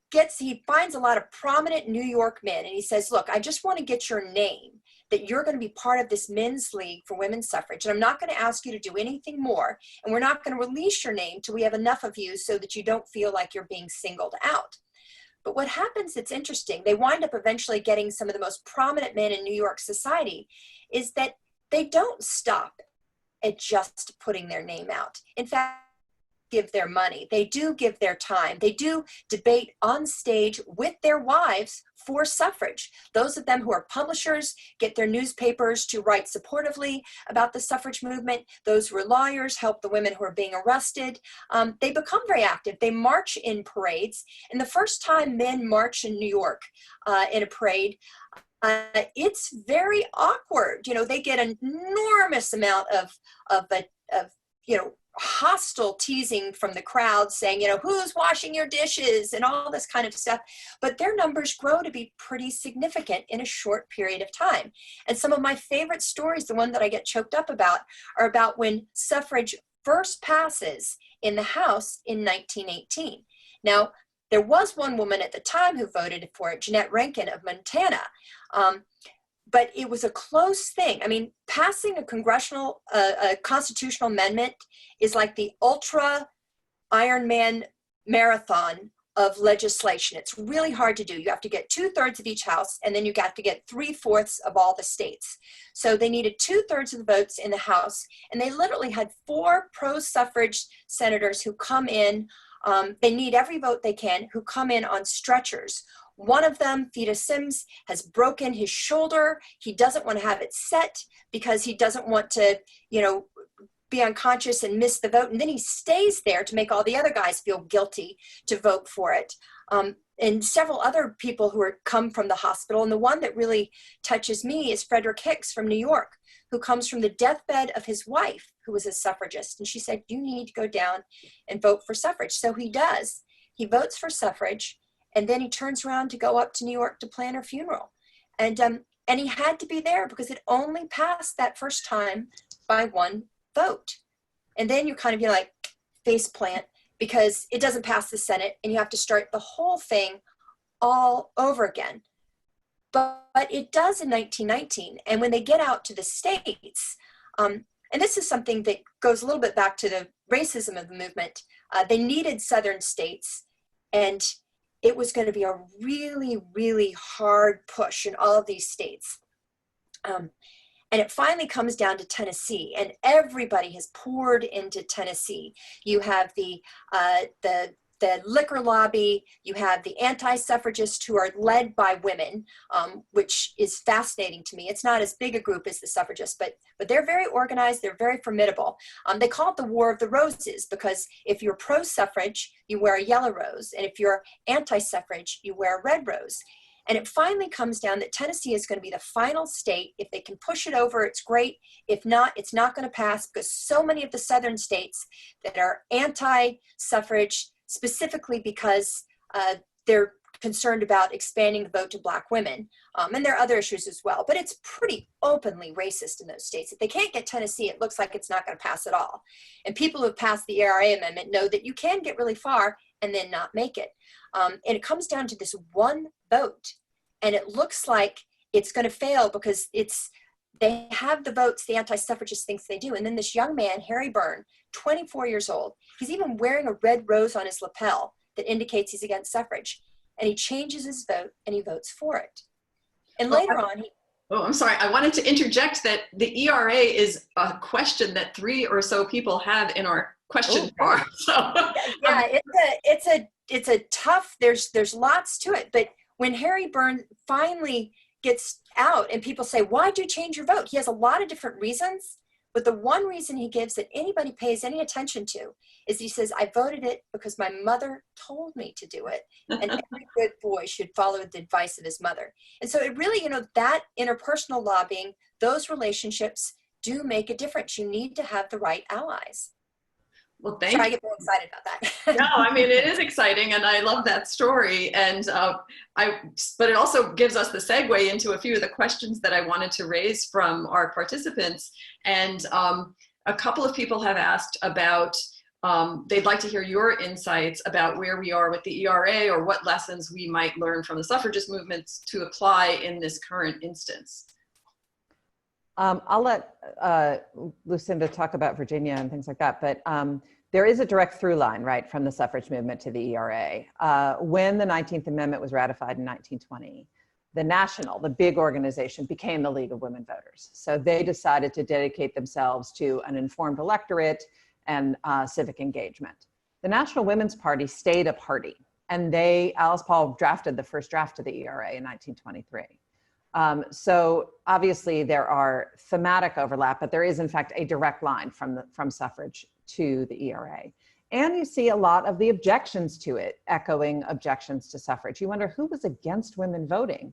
finds a lot of prominent New York men, and he says, look, I just want to get your name, that you're going to be part of this men's league for women's suffrage, and I'm not going to ask you to do anything more, and we're not going to release your name till we have enough of you so that you don't feel like you're being singled out. But what happens that's interesting, they wind up eventually getting some of the most prominent men in New York society, is that they don't stop at just putting their name out. In fact, give their money. They do give their time. They do debate on stage with their wives for suffrage. Those of them who are publishers get their newspapers to write supportively about the suffrage movement. Those who are lawyers help the women who are being arrested. They become very active. They march in parades. And the first time men march in New York in a parade, it's very awkward. They get an enormous amount of hostile teasing from the crowd saying, who's washing your dishes and all this kind of stuff. But their numbers grow to be pretty significant in a short period of time. And some of my favorite stories, the one that I get choked up about, are about when suffrage first passes in the House in 1918. Now, there was one woman at the time who voted for it, Jeanette Rankin of Montana. But it was a close thing. I mean, passing a constitutional amendment is like the ultra Ironman marathon of legislation. It's really hard to do. You have to get 2/3 of each house, and then you got to get 3/4 of all the states. So they needed 2/3 of the votes in the House, and they literally had 4 pro-suffrage senators who come in. They need every vote they can, who come in on stretchers. One of them, Theda Sims, has broken his shoulder. He doesn't want to have it set because he doesn't want to, be unconscious and miss the vote. And then he stays there to make all the other guys feel guilty to vote for it. And several other people who come from the hospital. And the one that really touches me is Frederick Hicks from New York, who comes from the deathbed of his wife, who was a suffragist. And she said, you need to go down and vote for suffrage. So he does. He votes for suffrage. And then he turns around to go up to New York to plan her funeral. And he had to be there because it only passed that first time by 1 vote. And then you're kind of, like face plant because it doesn't pass the Senate and you have to start the whole thing all over again. But it does in 1919. And when they get out to the states, and this is something that goes a little bit back to the racism of the movement, they needed Southern states, and it was going to be a really, really hard push in all of these states. And it finally comes down to Tennessee, and everybody has poured into Tennessee. You have the liquor lobby, you have the anti-suffragists who are led by women, which is fascinating to me. It's not as big a group as the suffragists, but they're very organized, they're very formidable. They call it the War of the Roses because if you're pro-suffrage, you wear a yellow rose, and if you're anti-suffrage, you wear a red rose. And it finally comes down that Tennessee is going to be the final state. If they can push it over, it's great. If not, it's not going to pass because so many of the southern states that are anti-suffrage, specifically because they're concerned about expanding the vote to Black women. And there are other issues as well, but it's pretty openly racist in those states. If they can't get Tennessee, it looks like it's not going to pass at all. And people who have passed the ARA amendment know that you can get really far and then not make it. And it comes down to this 1 vote. And it looks like it's going to fail because they have the votes the anti-suffragist thinks they do. And then this young man, Harry Byrne, 24 years old, he's even wearing a red rose on his lapel that indicates he's against suffrage. And he changes his vote and he votes for it. And later on, I'm sorry. I wanted to interject that the ERA is a question that 3 or so people have in our question form. So yeah, it's a tough. There's lots to it. But when Harry Byrne finally gets out and people say, "Why'd you change your vote?" He has a lot of different reasons, But the one reason he gives that anybody pays any attention to is he says, I voted it because my mother told me to do it. And every good boy should follow the advice of his mother. And so it really, that interpersonal lobbying, those relationships do make a difference. You need to have the right allies. Well, thank Sorry, you. I get very excited about that. No, I mean, it is exciting, and I love that story. And but it also gives us the segue into a few of the questions that I wanted to raise from our participants. And a couple of people have asked about, they'd like to hear your insights about where we are with the ERA, or what lessons we might learn from the suffragist movements to apply in this current instance. I'll let Lucinda talk about Virginia and things like that, but there is a direct through line, right, from the suffrage movement to the ERA. When the 19th Amendment was ratified in 1920, the big organization, became the League of Women Voters. So they decided to dedicate themselves to an informed electorate and civic engagement. The National Women's Party stayed a party, and Alice Paul drafted the first draft of the ERA in 1923. So obviously there are thematic overlap, but there is in fact a direct line from suffrage to the ERA. And you see a lot of the objections to it echoing objections to suffrage. You wonder who was against women voting,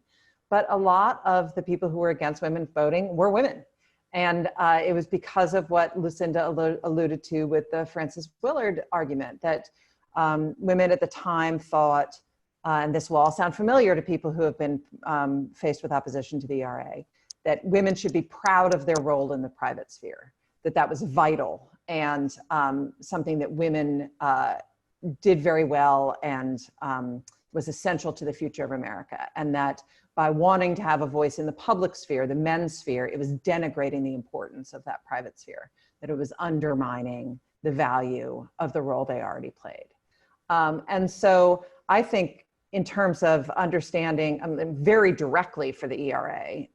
but a lot of the people who were against women voting were women. And it was because of what Lucinda alluded to with the Frances Willard argument, that women at the time thought, and this will all sound familiar to people who have been faced with opposition to the ERA, that women should be proud of their role in the private sphere, that was vital and something that women did very well and was essential to the future of America. And that by wanting to have a voice in the public sphere, the men's sphere, it was denigrating the importance of that private sphere, that it was undermining the value of the role they already played. And so I think in terms of understanding very directly for the ERA,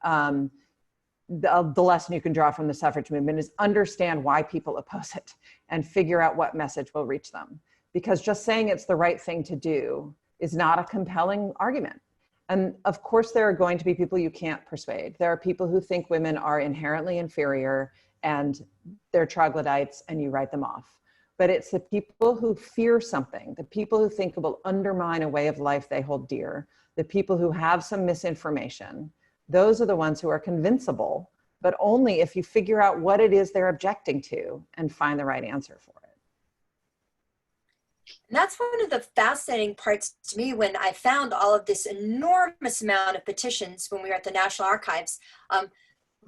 the lesson you can draw from the suffrage movement is understand why people oppose it and figure out what message will reach them. Because just saying it's the right thing to do is not a compelling argument. And of course, there are going to be people you can't persuade. There are people who think women are inherently inferior and they're troglodytes and you write them off. But it's the people who fear something, the people who think it will undermine a way of life they hold dear, the people who have some misinformation. Those are the ones who are convincible, but only if you figure out what it is they're objecting to and find the right answer for it. And that's one of the fascinating parts to me when I found all of this enormous amount of petitions when we were at the National Archives.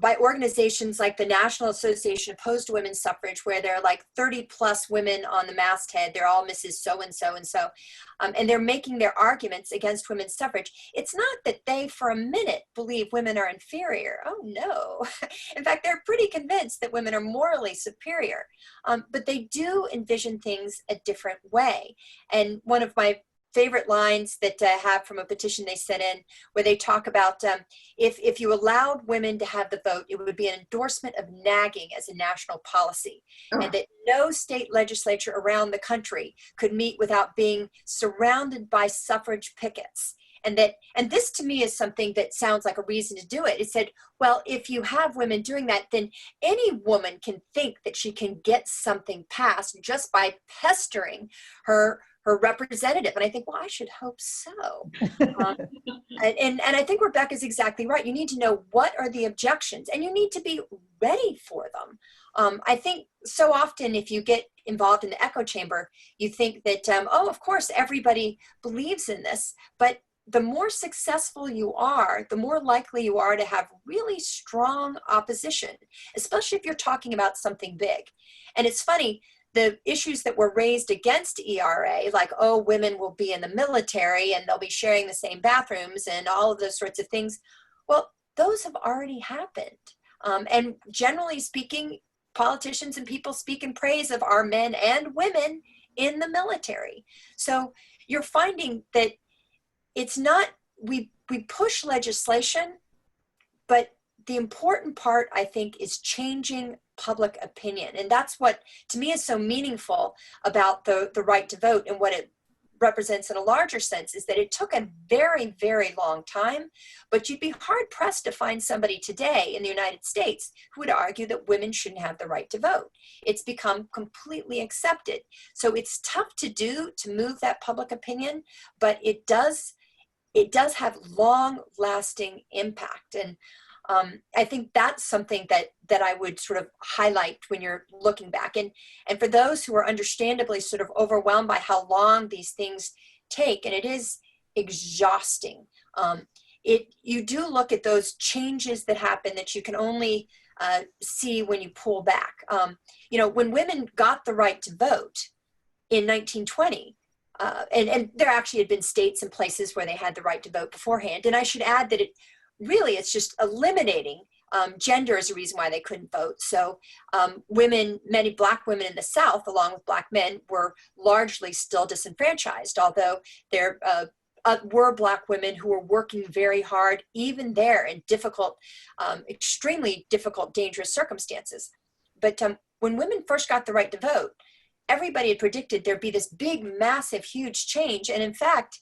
By organizations like the National Association Opposed to Women's Suffrage, where there are like 30 plus women on the masthead. They're all Mrs. So-and-so and so. And they're making their arguments against women's suffrage. It's not that they, for a minute, believe women are inferior. Oh, no. In fact, they're pretty convinced that women are morally superior. But they do envision things a different way. And one of my favorite lines that I have from a petition they sent in, where they talk about if you allowed women to have the vote, it would be an endorsement of nagging as a national policy, and that no state legislature around the country could meet without being surrounded by suffrage pickets. And this to me is something that sounds like a reason to do it. It said, well, if you have women doing that, then any woman can think that she can get something passed just by pestering her representative. And I think, well, I should hope so. And I think Rebecca's exactly right. You need to know what are the objections and you need to be ready for them. I think so often if you get involved in the echo chamber, you think that, oh, of course, everybody believes in this, but the more successful you are, the more likely you are to have really strong opposition, especially if you're talking about something big. And it's funny, the issues that were raised against ERA, like, oh, women will be in the military and they'll be sharing the same bathrooms and all of those sorts of things. Well, those have already happened. And generally speaking, politicians and people speak in praise of our men and women in the military. So you're finding that it's not, we push legislation, but the important part, I think, is changing public opinion. And that's what, to me, is so meaningful about the right to vote and what it represents in a larger sense is that it took a very, very long time, but you'd be hard pressed to find somebody today in the United States who would argue that women shouldn't have the right to vote. It's become completely accepted. So it's tough to do to move that public opinion, but it does have long lasting impact. And I think that's something that I would sort of highlight when you're looking back. And for those who are understandably sort of overwhelmed by how long these things take, and it is exhausting, you do look at those changes that happen that you can only see when you pull back. When women got the right to vote in 1920, and there actually had been states and places where they had the right to vote beforehand. And I should add that it's just eliminating gender as a reason why they couldn't vote. So many Black women in the South, along with Black men, were largely still disenfranchised, although there were Black women who were working very hard, even there in difficult, extremely difficult, dangerous circumstances. But when women first got the right to vote, everybody had predicted there'd be this big, massive, huge change. And in fact,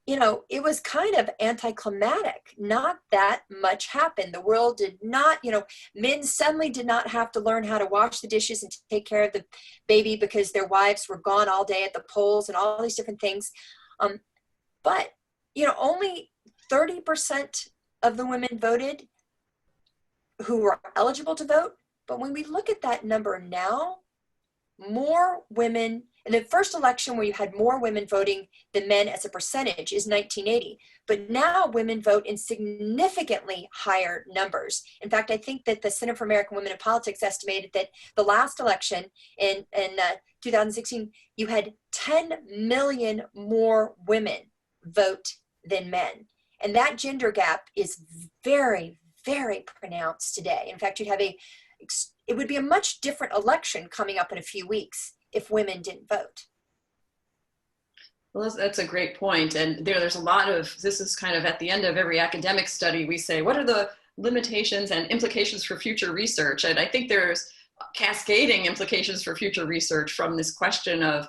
it was kind of anticlimactic. Not that much happened. The world did not, men suddenly did not have to learn how to wash the dishes and take care of the baby because their wives were gone all day at the polls and all these different things. But only 30% of the women voted who were eligible to vote. But when we look at that number now, more women, in the first election where you had more women voting than men as a percentage is 1980. But now women vote in significantly higher numbers. In fact, I think that the Center for American Women in Politics estimated that the last election in 2016, you had 10 million more women vote than men. And that gender gap is very, very pronounced today. In fact, it would be a much different election coming up in a few weeks if women didn't vote. Well, that's a great point. And there's a lot of, this is kind of at the end of every academic study, we say, what are the limitations and implications for future research? And I think there's cascading implications for future research from this question of,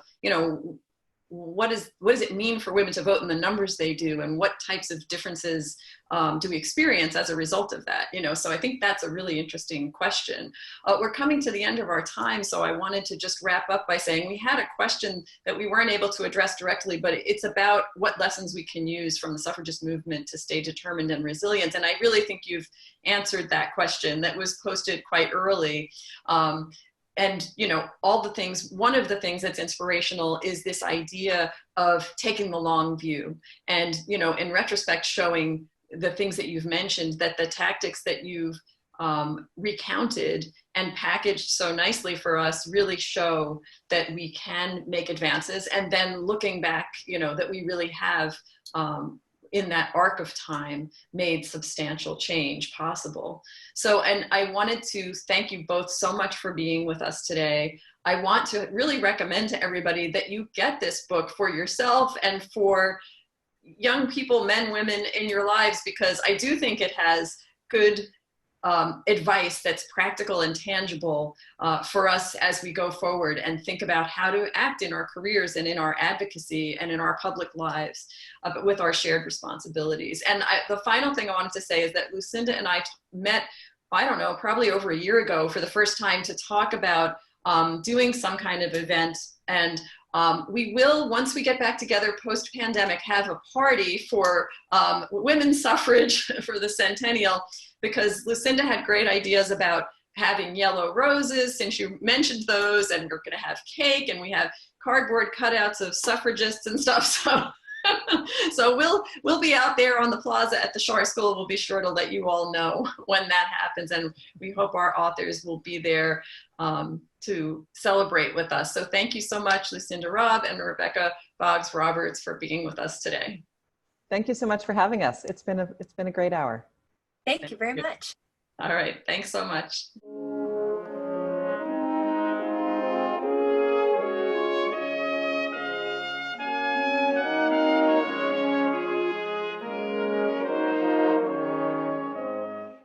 what does it mean for women to vote in the numbers they do, and what types of differences do we experience as a result of that? So I think that's a really interesting question. We're coming to the end of our time, so I wanted to just wrap up by saying we had a question that we weren't able to address directly, but it's about what lessons we can use from the suffragist movement to stay determined and resilient. And I really think you've answered that question that was posted quite early. And, all the things, one of the things that's inspirational is this idea of taking the long view and, in retrospect, showing the things that you've mentioned, that the tactics that you've recounted and packaged so nicely for us really show that we can make advances. And then looking back, that we really have in that arc of time made substantial change possible. So, and I wanted to thank you both so much for being with us today. I want to really recommend to everybody that you get this book for yourself and for young people, men, women in your lives, because I do think it has good advice that's practical and tangible for us as we go forward and think about how to act in our careers and in our advocacy and in our public lives with our shared responsibilities. And the final thing I wanted to say is that Lucinda and I met, I don't know, probably over a year ago for the first time to talk about doing some kind of event. And we will, once we get back together post-pandemic, have a party for women's suffrage for the centennial, because Lucinda had great ideas about having yellow roses, since you mentioned those, and we're going to have cake, and we have cardboard cutouts of suffragists and stuff. So we'll be out there on the plaza at the Schar School. We'll be sure to let you all know when that happens, and we hope our authors will be there to celebrate with us. So thank you so much, Lucinda Robb and Rebecca Boggs Roberts, for being with us today. Thank you so much for having us. It's been a great hour. Thank you very much. All right, thanks so much.